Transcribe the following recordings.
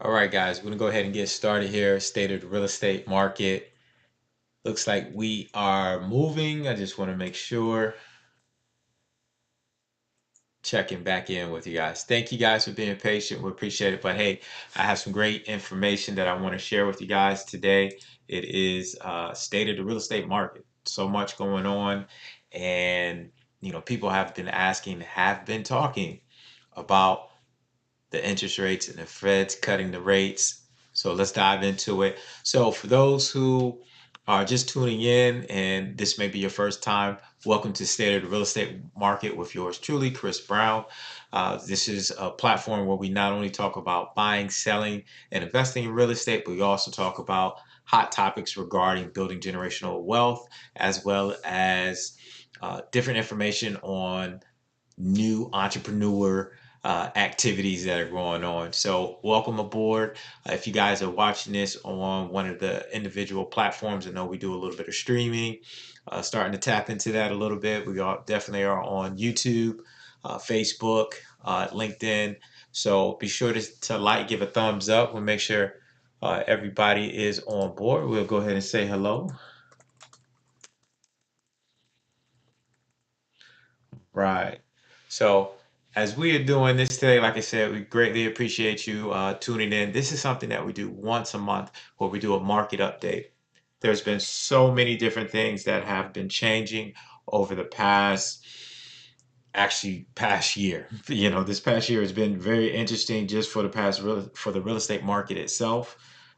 All right, guys, we're gonna go ahead and get started here. State of the real estate market. Looks like we are moving. I just want to make sure. Checking back in with you guys. Thank you guys for being patient. We appreciate it. But hey, I have some great information that I want to share with you guys today. It is state of the real estate market. So much going on, and people have been asking, have been talking about the interest rates and the Fed's cutting the rates. So let's dive into it. So for those who are just tuning in and this may be your first time, welcome to State of the Real Estate Market with yours truly, Chris Brown. This is a platform where we not only talk about buying, selling, and investing in real estate, but we also talk about hot topics regarding building generational wealth, as well as different information on new entrepreneur activities that are going on. So welcome aboard. If you guys are watching this on one of the individual platforms, I know we do a little bit of streaming, starting to tap into that a little bit. We all definitely are on YouTube, Facebook, LinkedIn. So be sure to like, give a thumbs up. We'll make sure everybody is on board. We'll go ahead and say hello. Right. So, as we are doing this today, like I said, we greatly appreciate you tuning in. This is something that we do once a month where we do a market update. There's been so many different things that have been changing over the past year. This past year has been very interesting just for for the real estate market itself.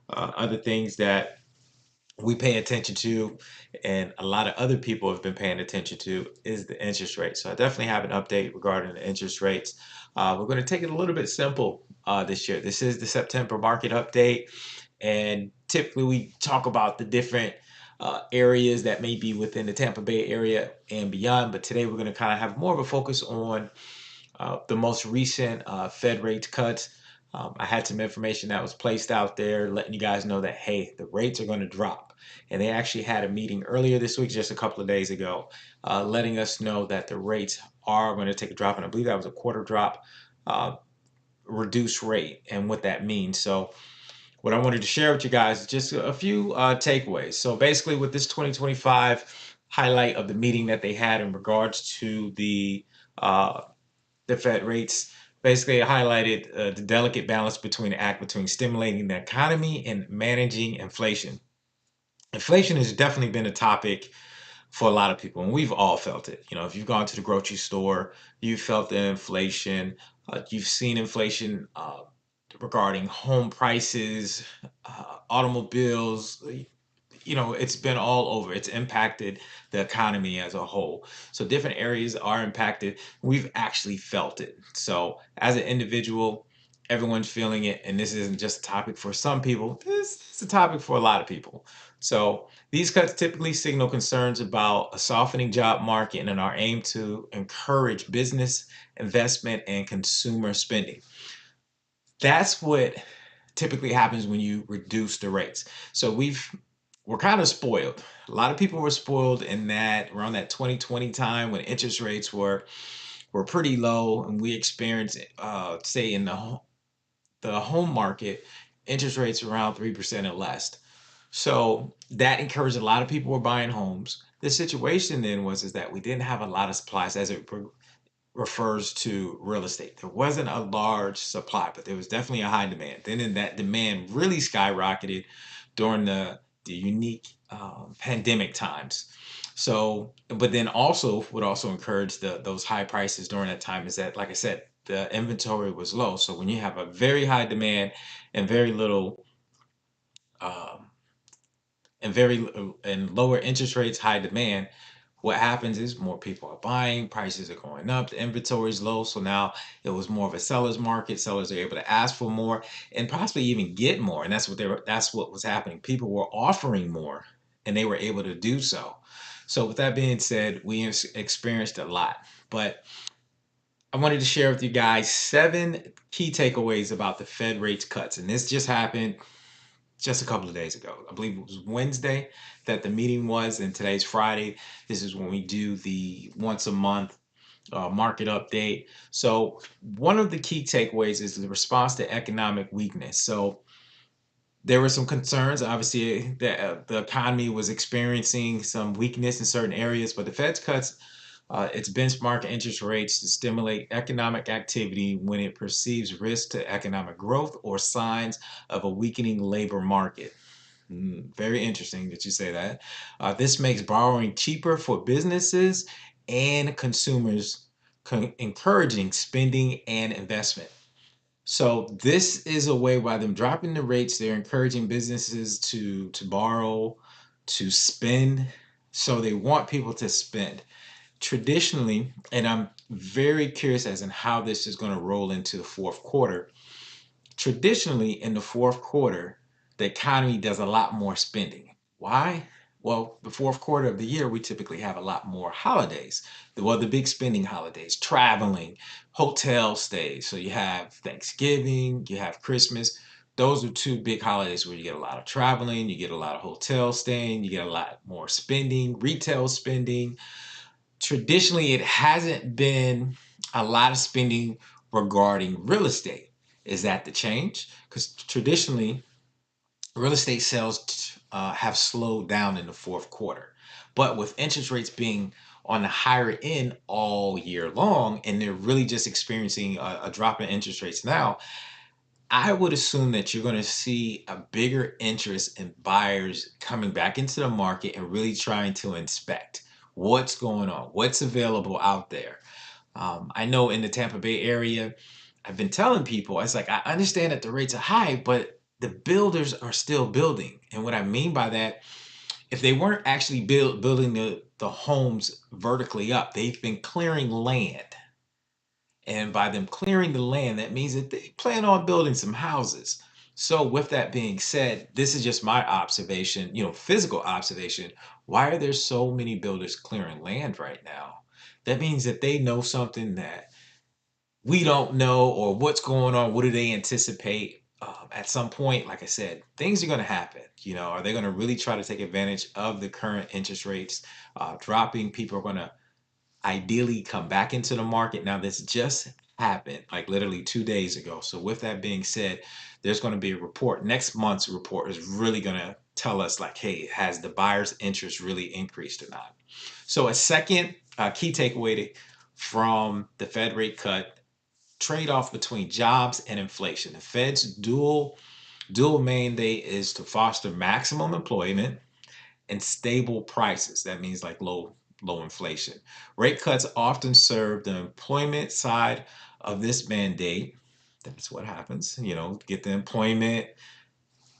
Other things that we pay attention to and a lot of other people have been paying attention to is the interest rate. So I definitely have an update regarding the interest rates. We're going to take it a little bit simple this year. This is the September market update, and typically we talk about the different areas that may be within the Tampa Bay area and beyond, but today we're going to kind of have more of a focus on the most recent Fed rate cuts. I had some information that was placed out there letting you guys know that, hey, the rates are going to drop. And they actually had a meeting earlier this week, just a couple of days ago, letting us know that the rates are going to take a drop. And I believe that was a quarter drop, reduced rate, and what that means. So, what I wanted to share with you guys is just a few takeaways. So, basically, with this 2025 highlight of the meeting that they had in regards to uh, the Fed rates, basically highlighted the delicate balance between the act between stimulating the economy and managing inflation. Inflation has definitely been a topic for a lot of people, and we've all felt it. If you've gone to the grocery store, you've felt the inflation. You've seen inflation regarding home prices, automobiles. It's been all over. It's impacted the economy as a whole. So different areas are impacted. We've actually felt it. So as an individual, everyone's feeling it. And this isn't just a topic for some people. This is a topic for a lot of people. So these cuts typically signal concerns about a softening job market and are aimed to encourage business, investment, and consumer spending. That's what typically happens when you reduce the rates. So we're kind of spoiled. A lot of people were spoiled in that around that 2020 time when interest rates were pretty low, and we experienced, say, in the home market, interest rates around 3% or less. So that encouraged a lot of people were buying homes. The situation then was is that we didn't have a lot of supplies as it refers to real estate. There wasn't a large supply, but there was definitely a high demand. Then that demand really skyrocketed during the unique pandemic times. So, but then also what also encouraged those high prices during that time is that, like I said, the inventory was low. So when you have a very high demand and very little um, and lower interest rates, high demand, what happens is more people are buying, prices are going up, the inventory is low. So now it was more of a seller's market. Sellers are able to ask for more and possibly even get more. And that's what was happening. People were offering more and they were able to do so. So with that being said, we experienced a lot. But I wanted to share with you guys 7 key takeaways about the Fed rates cuts. And this just happened just a couple of days ago. I believe it was Wednesday that the meeting was, and today's Friday. This is when we do the once a month market update. So one of the key takeaways is the response to economic weakness. So there were some concerns. Obviously, the economy was experiencing some weakness in certain areas, but the Fed's cuts its benchmark interest rates to stimulate economic activity when it perceives risk to economic growth or signs of a weakening labor market. Very interesting that you say that. This makes borrowing cheaper for businesses and consumers, encouraging spending and investment. So this is a way by them dropping the rates, they're encouraging businesses to borrow, to spend. So they want people to spend. Traditionally, and I'm very curious as in how this is going to roll into the fourth quarter. Traditionally, in the fourth quarter, the economy does a lot more spending. Why? Well, the fourth quarter of the year, we typically have a lot more holidays. Well, the big spending holidays, traveling, hotel stays. So you have Thanksgiving, you have Christmas. Those are two big holidays where you get a lot of traveling, you get a lot of hotel staying, you get a lot more spending, retail spending. Traditionally, it hasn't been a lot of spending regarding real estate. Is that the change? Because traditionally, real estate sales have slowed down in the fourth quarter. But with interest rates being on the higher end all year long, and they're really just experiencing a drop in interest rates now, I would assume that you're going to see a bigger interest in buyers coming back into the market and really trying to inspect what's going on, what's available out there. I know in the Tampa Bay area, I've been telling people, it's like, I understand that the rates are high, but the builders are still building. And what I mean by that, if they weren't actually building the homes vertically up, they've been clearing land. And by them clearing the land, that means that they plan on building some houses. So, with that being said, this is just my observation, physical observation. Why are there so many builders clearing land right now? That means that they know something that we don't know, or what's going on. What do they anticipate? At some point, like I said, things are going to happen. Are they going to really try to take advantage of the current interest rates dropping? People are going to ideally come back into the market. Now, this just happened like literally 2 days ago. So, with that being said, there's going to be a report. Next month's report is really going to tell us, like, hey, has the buyer's interest really increased or not? So, a second key takeaway from the Fed rate cut, trade off between jobs and inflation. The Fed's dual mandate is to foster maximum employment and stable prices. That means like low inflation. Rate cuts often serve the employment side of this mandate. That's what happens. Get the employment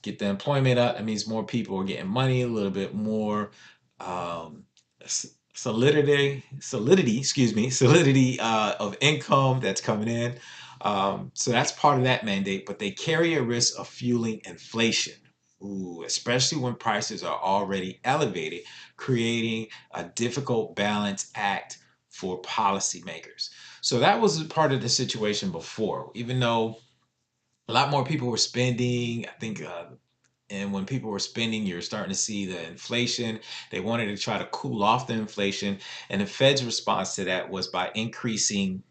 up. That means more people are getting money, a little bit more um, solidity of income that's coming in. So that's part of that mandate, but they carry a risk of fueling inflation. Ooh, especially when prices are already elevated, creating a difficult balance act for policymakers. So that was part of the situation before, even though a lot more people were spending. I think and when people were spending, you're starting to see the inflation. They wanted to try to cool off the inflation. And the Fed's response to that was by increasing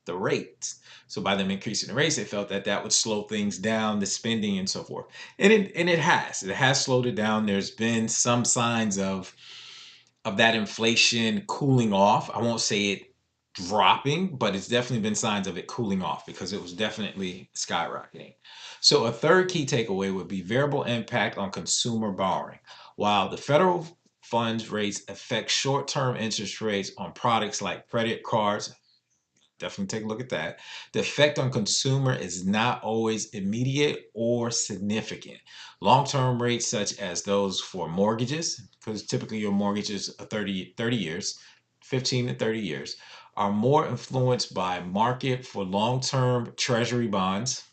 the rates. So by them increasing the rates, they felt that that would slow things down, the spending and so forth. And it has. It has slowed it down. There's been some signs of that inflation cooling off. I won't say it dropping, but it's definitely been signs of it cooling off because it was definitely skyrocketing. So a third key takeaway would be variable impact on consumer borrowing. While the federal funds rates affect short-term interest rates on products like credit cards, definitely take a look at that. The effect on consumer is not always immediate or significant. Long-term rates such as those for mortgages, because typically your mortgages are 30 years, 15 to 30 years, are more influenced by market for long-term treasury bonds.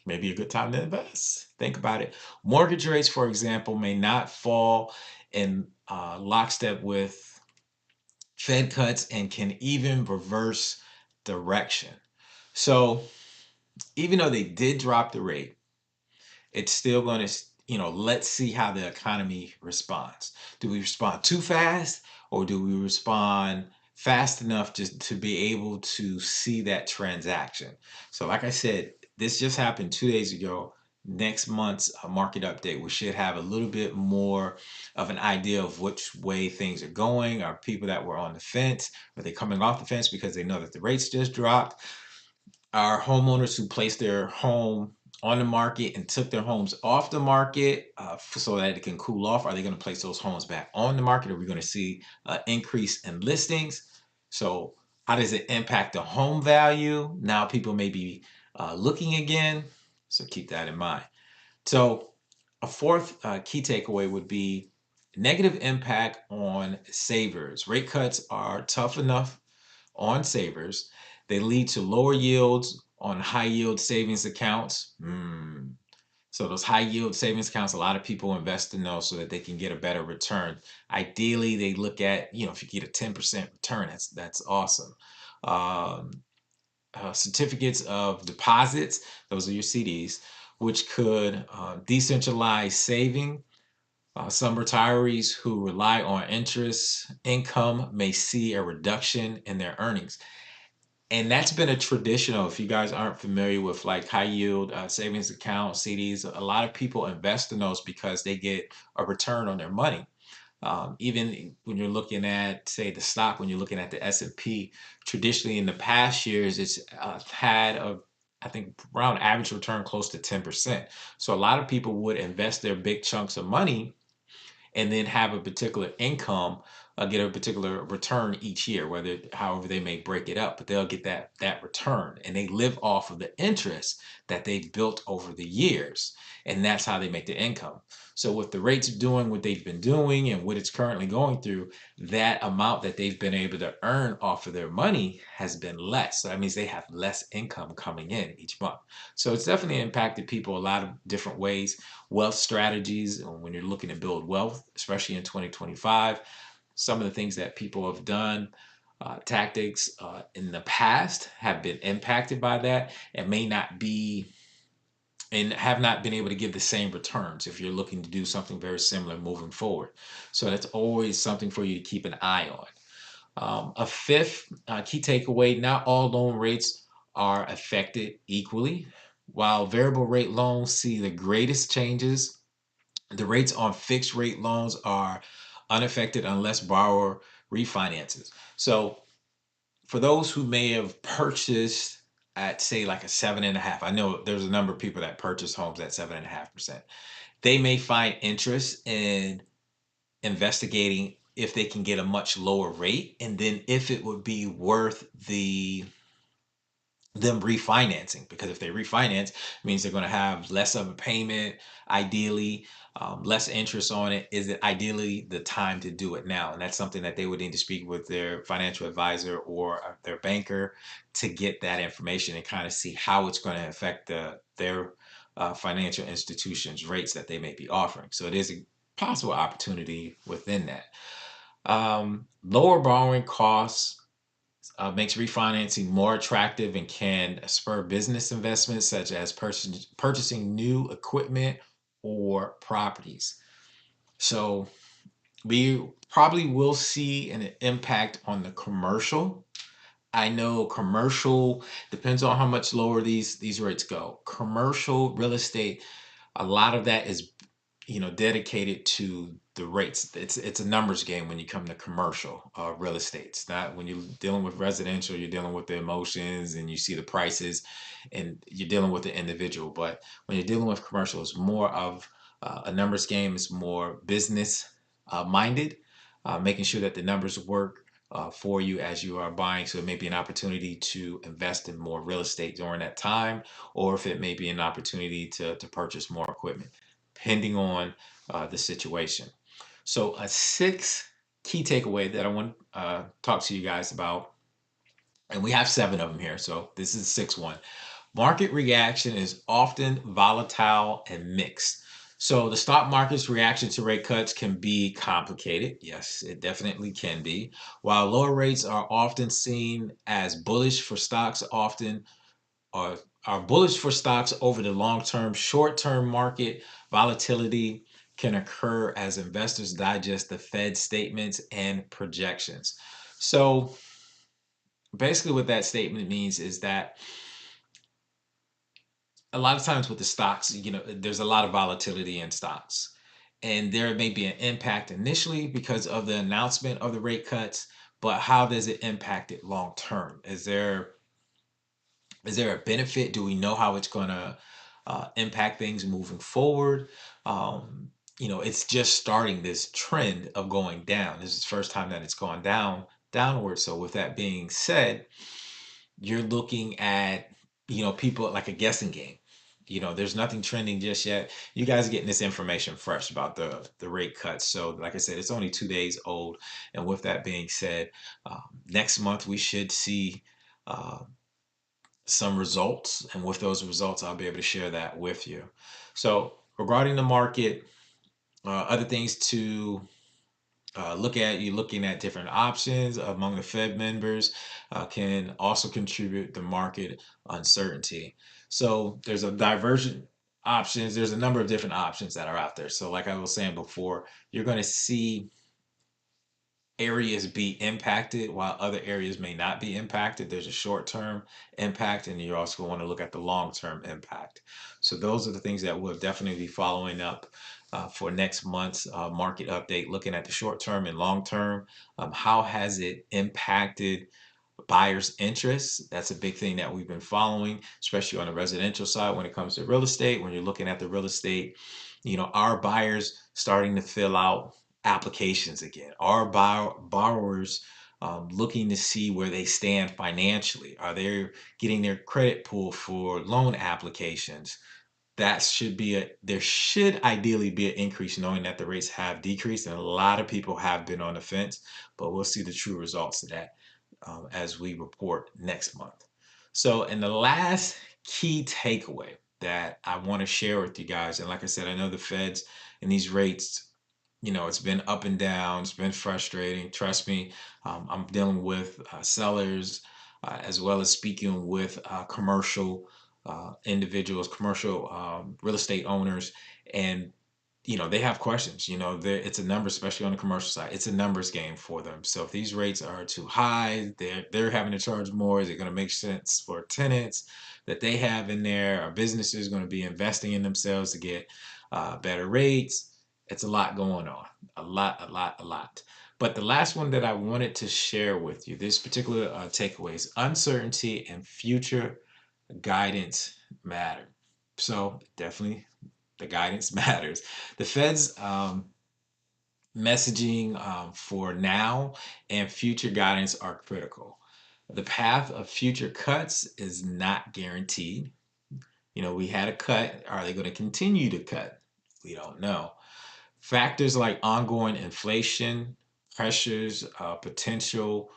Maybe a good time to invest. Think about it. Mortgage rates, for example, may not fall in lockstep with Fed cuts and can even reverse direction. So even though they did drop the rate, it's still going to, let's see how the economy responds. Do we respond too fast or do we respond fast enough just to be able to see that transaction. So like I said, this just happened 2 days ago. Next month's market update, we should have a little bit more of an idea of which way things are going. Are people that were on the fence, are they coming off the fence because they know that the rates just dropped? Are homeowners who placed their home on the market and took their homes off the market so that it can cool off, are they going to place those homes back on the market? Are we going to see an increase in listings? So how does it impact the home value? Now people may be looking again. So keep that in mind. So a fourth key takeaway would be negative impact on savers. Rate cuts are tough enough on savers. They lead to lower yields on high yield savings accounts. So those high yield savings accounts, a lot of people invest in those so that they can get a better return. Ideally, they look at, if you get a 10% return, that's awesome. Um, Certificates of deposits, those are your CDs, which could decentralize saving. Some retirees who rely on interest income may see a reduction in their earnings. And that's been a traditional, if you guys aren't familiar with like high yield savings accounts, CDs, a lot of people invest in those because they get a return on their money. Even when you're looking at, say, the stock, when you're looking at the S&P, traditionally in the past years, it's had I think, around average return close to 10%. So a lot of people would invest their big chunks of money and then have a particular income, get a particular return each year, whether however they may break it up, but they'll get that return, and they live off of the interest that they've built over the years, and that's how they make their income. So with the rates doing what they've been doing and what it's currently going through, that amount that they've been able to earn off of their money has been less. So that means they have less income coming in each month. So it's definitely impacted people a lot of different ways. Wealth strategies, when you're looking to build wealth, especially in 2025, some of the things that people have done, tactics in the past have been impacted by that and may not be and have not been able to give the same returns if you're looking to do something very similar moving forward. So that's always something for you to keep an eye on. A fifth key takeaway, not all loan rates are affected equally. While variable rate loans see the greatest changes, the rates on fixed rate loans are unaffected unless borrower refinances. So for those who may have purchased at, say, like a 7.5, I know there's a number of people that purchase homes at 7.5%. They may find interest in investigating if they can get a much lower rate, and then if it would be worth them refinancing, because if they refinance, it means they're going to have less of a payment, ideally, less interest on it. Is it ideally the time to do it now? And that's something that they would need to speak with their financial advisor or their banker to get that information and kind of see how it's going to affect their financial institutions' rates that they may be offering. So it is a possible opportunity within that. Lower borrowing costs makes refinancing more attractive and can spur business investments such as purchasing new equipment or properties. So we probably will see an impact on the commercial. I know commercial depends on how much lower these rates go. Commercial real estate, a lot of that is dedicated to the rates. It's a numbers game when you come to commercial real estate. It's not when you're dealing with residential, you're dealing with the emotions and you see the prices and you're dealing with the individual. But when you're dealing with commercial, it's more of a numbers game. It's more business minded, making sure that the numbers work for you as you are buying. So it may be an opportunity to invest in more real estate during that time, or if it may be an opportunity to purchase more equipment, depending on the situation. So a sixth key takeaway that I want to talk to you guys about, and we have 7 of them here, so this is the sixth one. Market reaction is often volatile and mixed. So the stock market's reaction to rate cuts can be complicated. Yes, it definitely can be. While lower rates are often seen as bullish for stocks, often are, are bullish for stocks over the long term. Short term market volatility can occur as investors digest the Fed statements and projections. So basically, what that statement means is that a lot of times with the stocks, there's a lot of volatility in stocks. And there may be an impact initially because of the announcement of the rate cuts, but how does it impact it long term? Is there a benefit? Do we know how it's going to impact things moving forward? It's just starting this trend of going down. This is the first time that it's gone downward. So with that being said, you're looking at, people like a guessing game. There's nothing trending just yet. You guys are getting this information fresh about the rate cuts. So like I said, it's only 2 days old. And with that being said, next month we should see uh, some results. And with those results, I'll be able to share that with you. So regarding the market, other things to look at, you looking at different options among the Fed members can also contribute to market uncertainty. So there's a divergent options. There's a number of different options that are out there. So like I was saying before, you're going to see areas be impacted while other areas may not be impacted. There's a short-term impact, and you're also going to look at the long-term impact. So those are the things that we'll definitely be following up for next month's market update, looking at the short-term and long-term. How has it impacted buyers' interest? That's a big thing that we've been following, especially on the residential side when it comes to real estate. When you're looking at the real estate, our buyers starting to fill out applications again. Our borrowers looking to see where they stand financially. Are they getting their credit pulled for loan applications? There should ideally be an increase, knowing that the rates have decreased and a lot of people have been on the fence, but we'll see the true results of that as we report next month. So, and the last key takeaway that I want to share with you guys, and like I said, I know the Feds and these rates, it's been up and down, it's been frustrating. Trust me, I'm dealing with sellers as well as speaking with commercial individuals, commercial real estate owners, and they have questions. It's a number, especially on the commercial side. It's a numbers game for them. So if these rates are too high, they're having to charge more. Is it going to make sense for tenants that they have in there? Are businesses going to be investing in themselves to get better rates? It's a lot going on. A lot, a lot, a lot. But the last one that I wanted to share with you, this particular takeaway is uncertainty and future guidance matter. So definitely the guidance matters. The Fed's messaging for now and future guidance are critical. The path of future cuts is not guaranteed. We had a cut. Are they going to continue to cut? We don't know. Factors like ongoing inflation, pressures, um, potential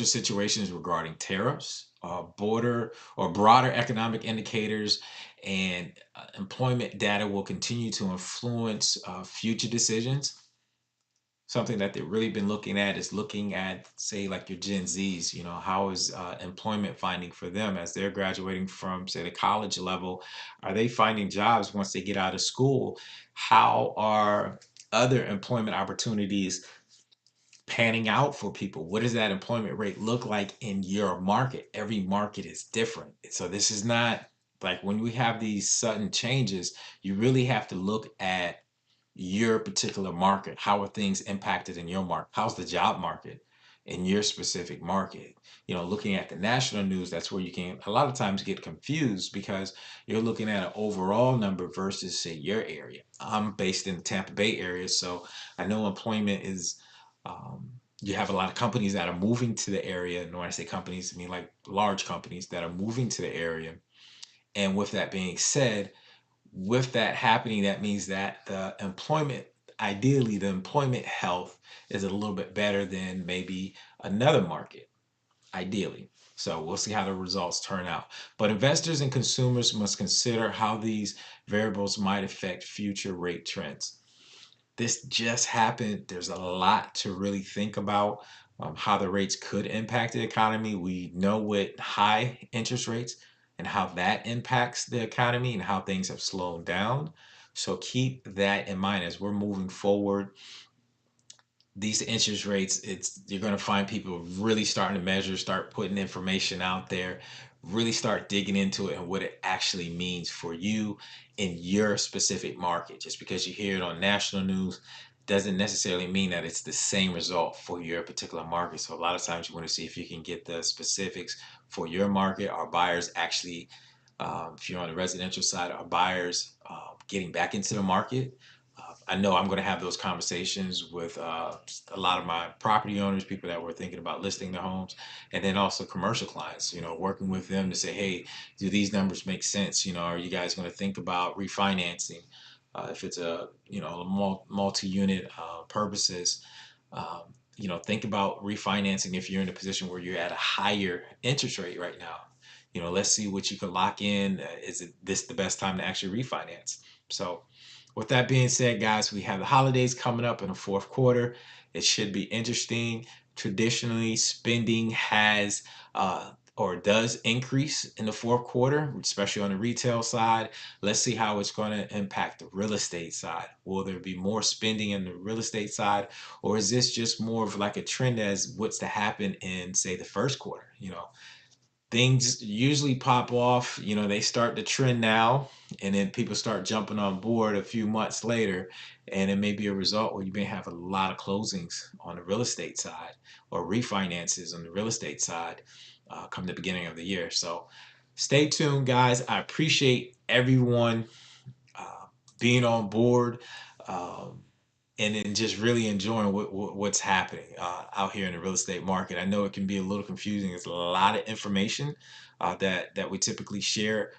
situations regarding tariffs, border or broader economic indicators, and employment data will continue to influence future decisions. Something that they've really been looking at is looking at, say, like your Gen Zs, how is employment finding for them as they're graduating from, say, the college level? Are they finding jobs once they get out of school? How are other employment opportunities panning out for people? What does that employment rate look like in your market? Every market is different. So this is not like when we have these sudden changes, you really have to look at your particular market. How are things impacted in your market? How's the job market in your specific market? Looking at the national news, that's where you can a lot of times get confused because you're looking at an overall number versus, say, your area. I'm based in the Tampa Bay area, so I know employment is you have a lot of companies that are moving to the area. And when I say companies, I mean like large companies that are moving to the area. And with that being said, with that happening, that means that ideally, the employment health is a little bit better than maybe another market, ideally. So we'll see how the results turn out. But investors and consumers must consider how these variables might affect future rate trends. This just happened. There's a lot to really think about, how the rates could impact the economy. We know with high interest rates and how that impacts the economy and how things have slowed down. So keep that in mind as we're moving forward. these interest rates, it's you're going to find people really starting to measure, start putting information out there, really start digging into it and what it actually means for you in your specific market. Just because you hear it on national news doesn't necessarily mean that it's the same result for your particular market. So a lot of times you want to see if you can get the specifics for your market. Are buyers actually, if you're on the residential side, are buyers getting back into the market? I know I'm going to have those conversations with a lot of my property owners, people that were thinking about listing their homes, and then also commercial clients, working with them to say, hey, do these numbers make sense? Are you guys going to think about refinancing? If it's multi-unit purposes, um, think about refinancing if you're in a position where you're at a higher interest rate right now. Let's see what you can lock in. Is it this the best time to actually refinance? So, with that being said, guys, we have the holidays coming up in the fourth quarter. It should be interesting. Traditionally, spending has or does increase in the fourth quarter, especially on the retail side. Let's see how it's going to impact the real estate side. Will there be more spending in the real estate side, or is this just more of like a trend as what's to happen in, say, the first quarter? Things usually pop off, they start to trend now, and then people start jumping on board a few months later, and it may be a result where you may have a lot of closings on the real estate side or refinances on the real estate side come the beginning of the year. So stay tuned, guys. I appreciate everyone uh, being on board. Um, and then just really enjoying what's happening out here in the real estate market. I know it can be a little confusing. It's a lot of information that we typically share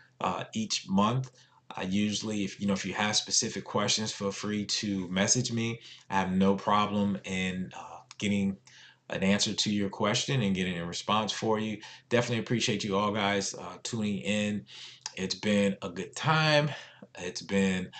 each month. I usually, if you have specific questions, feel free to message me. I have no problem in getting an answer to your question and getting a response for you. Definitely appreciate you all guys tuning in. It's been a good time. It's been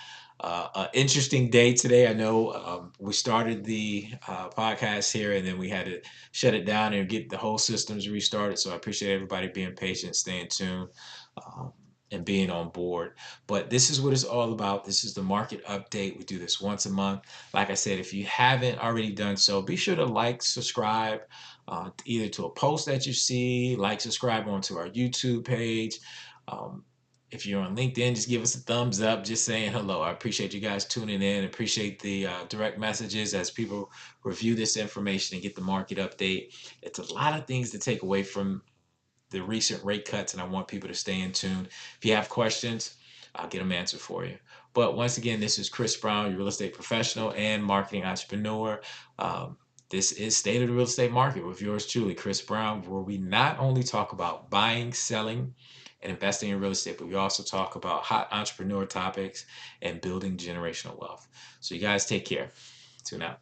an interesting day today. I know we started the podcast here and then we had to shut it down and get the whole systems restarted. So I appreciate everybody being patient, staying tuned, um, and being on board. But this is what it's all about. This is the market update. We do this once a month. Like I said, if you haven't already done so, be sure to like, subscribe, either to a post that you see, like, subscribe onto our YouTube page. Um, if you're on LinkedIn, just give us a thumbs up, just saying hello. I appreciate you guys tuning in. Appreciate the direct messages as people review this information and get the market update. It's a lot of things to take away from the recent rate cuts, and I want people to stay in tune. If you have questions, I'll get them answered for you. But once again, this is Chris Brown, your real estate professional and marketing entrepreneur. Um, this is State of the Real Estate Market with yours truly, Chris Brown, where we not only talk about buying, selling, and investing in real estate, but we also talk about hot entrepreneur topics and building generational wealth. So you guys take care. Tune out.